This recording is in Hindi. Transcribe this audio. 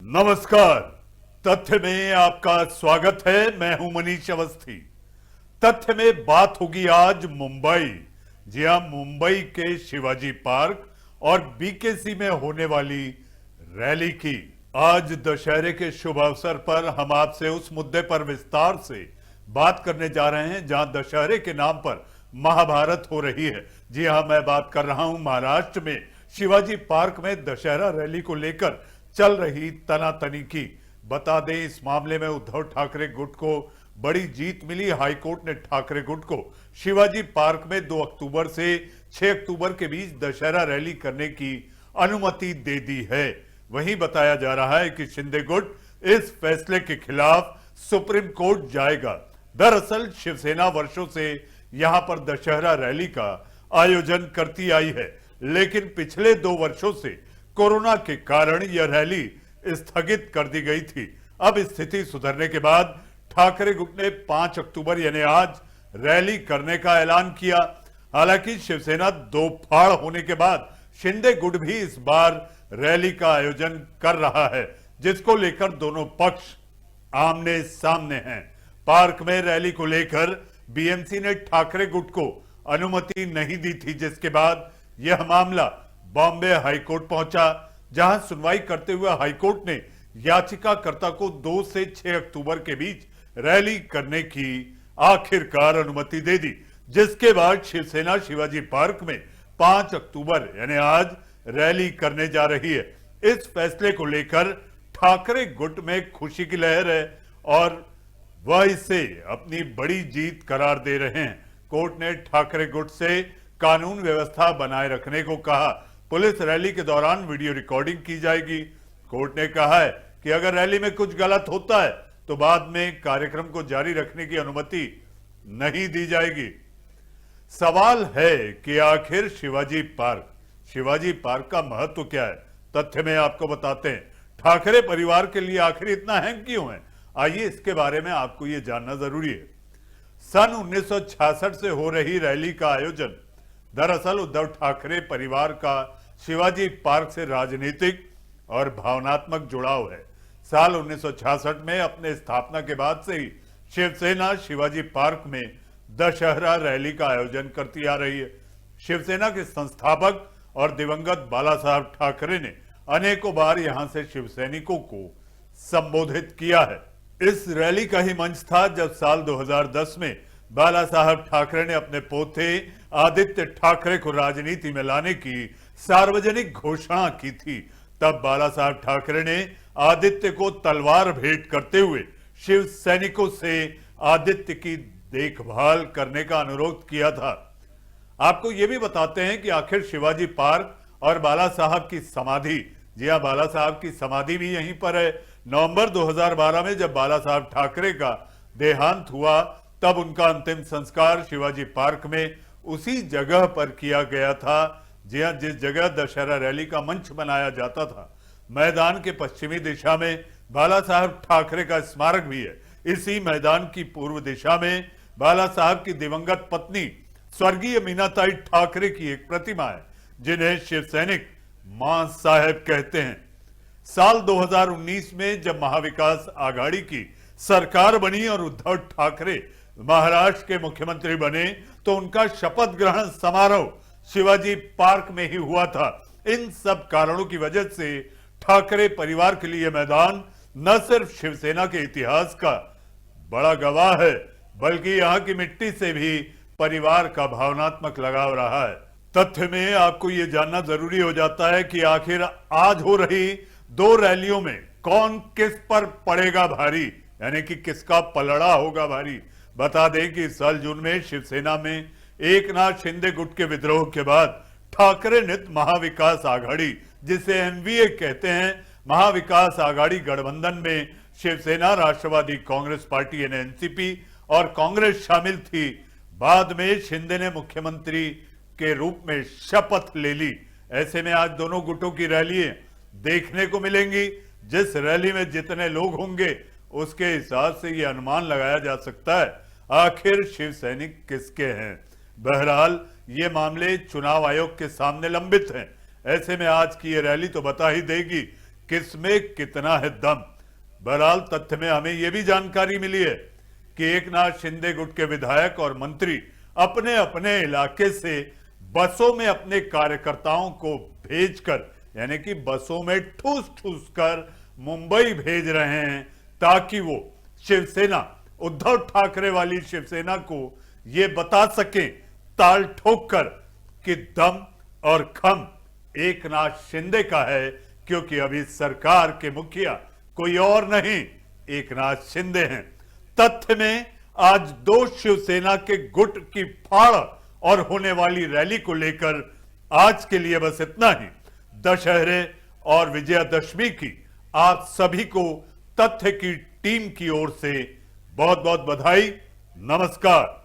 नमस्कार। तथ्य में आपका स्वागत है। मैं हूं मनीष अवस्थी। तथ्य में बात होगी आज मुंबई। जी हां, मुंबई के शिवाजी पार्क और बीकेसी में होने वाली रैली की। आज दशहरे के शुभ अवसर पर हम आपसे उस मुद्दे पर विस्तार से बात करने जा रहे हैं जहां दशहरे के नाम पर महाभारत हो रही है। जी हां, मैं बात कर रहा हूं महाराष्ट्र में शिवाजी पार्क में दशहरा रैली को लेकर चल रही तनातनी की। बता दें, इस मामले में उद्धव ठाकरे गुट को बड़ी जीत मिली। हाईकोर्ट ने ठाकरे गुट को शिवाजी पार्क में 2 अक्टूबर से 6 अक्टूबर के बीच दशहरा रैली करने की अनुमति दे दी है। वहीं बताया जा रहा है कि शिंदे गुट इस फैसले के खिलाफ सुप्रीम कोर्ट जाएगा। दरअसल शिवसेना वर्षों से यहां पर दशहरा रैली का आयोजन करती आई है, लेकिन पिछले 2 वर्षों से कोरोना के कारण यह रैली स्थगित कर दी गई थी। अब स्थिति सुधरने के बाद ठाकरे गुट ने 5 अक्टूबर यानी आज रैली करने का ऐलान किया। हालांकि शिवसेना 2 फाड़ होने के बाद शिंदे गुट भी इस बार रैली का आयोजन कर रहा है, जिसको लेकर दोनों पक्ष आमने सामने हैं। पार्क में रैली को लेकर बीएमसी ने ठाकरे गुट को अनुमति नहीं दी थी, जिसके बाद यह मामला बॉम्बे हाईकोर्ट पहुंचा, जहां सुनवाई करते हुए हाईकोर्ट ने याचिकाकर्ता को 2 से 6 अक्टूबर के बीच रैली करने की आखिरकार अनुमति दे दी, जिसके बाद शिवसेना शिवाजी पार्क में 5 अक्टूबर यानी आज रैली करने जा रही है। इस फैसले को लेकर ठाकरे गुट में खुशी की लहर है और वह इसे अपनी बड़ी जीत करार दे रहे हैं। कोर्ट ने ठाकरे गुट से कानून व्यवस्था बनाए रखने को कहा। पुलिस रैली के दौरान वीडियो रिकॉर्डिंग की जाएगी। कोर्ट ने कहा है कि अगर रैली में कुछ गलत होता है तो बाद में कार्यक्रम को जारी रखने की अनुमति नहीं दी जाएगी। सवाल है कि आखिर शिवाजी पार्क का महत्व क्या है। तथ्य में आपको बताते हैं। ठाकरे परिवार के लिए आखिर इतना अहम क्यों है, आइए इसके बारे में आपको यह जानना जरूरी है। सन 1966 से हो रही रैली का आयोजन दरअसल उद्धव ठाकरे परिवार का शिवाजी पार्क से राजनीतिक और भावनात्मक जुड़ाव है। साल 1966 में अपने स्थापना के बाद से ही शिवसेना शिवाजी पार्क में दशहरा रैली का आयोजन करती आ रही है। शिवसेना के संस्थापक और दिवंगत बाला साहब ठाकरे ने अनेकों बार यहां से शिवसैनिकों को संबोधित किया है। इस रैली का ही मंच था जब साल 2010 में बाला साहब ठाकरे ने अपने पोते आदित्य ठाकरे को राजनीति में लाने की सार्वजनिक घोषणा की थी। तब बाला साहब ठाकरे ने आदित्य को तलवार भेंट करते हुए शिव सैनिकों से आदित्य की देखभाल करने का अनुरोध किया था। आपको यह भी बताते हैं कि आखिर शिवाजी पार्क और बाला साहब की समाधि, जी हां, बाला साहब की समाधि भी यहीं पर है। नवंबर 2012 में जब बाला साहब ठाकरे का देहांत हुआ तब उनका अंतिम संस्कार शिवाजी पार्क में उसी जगह पर किया गया था, जी हां, जिस जगह दशहरा रैली का मंच बनाया जाता था। मैदान के पश्चिमी दिशा में बाला साहब ठाकरे का स्मारक भी है। इसी मैदान की पूर्व दिशा में बाला साहब की दिवंगत पत्नी स्वर्गीय मीनाताई ठाकरे की एक प्रतिमा है, जिन्हें शिव सैनिक मां साहेब कहते हैं। साल 2019 में जब महाविकास आघाड़ी की सरकार बनी और उद्धव ठाकरे महाराष्ट्र के मुख्यमंत्री बने तो उनका शपथ ग्रहण समारोह शिवाजी पार्क में ही हुआ था। इन सब कारणों की वजह से ठाकरे परिवार के लिए मैदान न सिर्फ शिवसेना के इतिहास का बड़ा गवाह है, बल्कि यहाँ की मिट्टी से भी परिवार का भावनात्मक लगाव रहा है। तथ्य में आपको ये जानना जरूरी हो जाता है कि आखिर आज हो रही 2 रैलियों में कौन किस पर पड़ेगा भारी, यानी कि किसका पलड़ा होगा भारी। बता दें कि इस साल जून में शिवसेना में एकनाथ शिंदे गुट के विद्रोह के बाद ठाकरे नित महाविकास आघाड़ी, जिसे एमवीए कहते हैं, महाविकास आघाड़ी गठबंधन में शिवसेना, राष्ट्रवादी कांग्रेस पार्टी यानी एनसीपी और कांग्रेस शामिल थी। बाद में शिंदे ने मुख्यमंत्री के रूप में शपथ ले ली। ऐसे में आज दोनों गुटों की रैलियां देखने को मिलेंगी। जिस रैली में जितने लोग होंगे उसके हिसाब से यह अनुमान लगाया जा सकता है आखिर शिव सैनिक किसके हैं। बहरहाल ये मामले चुनाव आयोग के सामने लंबित हैं। ऐसे में आज की ये रैली तो बता ही देगी किसमें कितना है दम। बहरहाल तथ्य में हमें यह भी जानकारी मिली है कि एकनाथ शिंदे गुट के विधायक और मंत्री अपने अपने इलाके से बसों में अपने कार्यकर्ताओं को भेजकर, यानी कि बसों में ठूस ठूस कर मुंबई भेज रहे हैं ताकि वो शिवसेना, उद्धव ठाकरे वाली शिवसेना को ये बता सकें ताल ठोक कर कि दम और खम एकनाथ शिंदे का है, क्योंकि अभी सरकार के मुखिया कोई और नहीं, एकनाथ शिंदे हैं। तथ्य में आज दो शिवसेना के गुट की फाड़ और होने वाली रैली को लेकर आज के लिए बस इतना ही। दशहरे और विजयादशमी की आप सभी को तथ्य की टीम की ओर से बहुत बहुत बधाई। नमस्कार।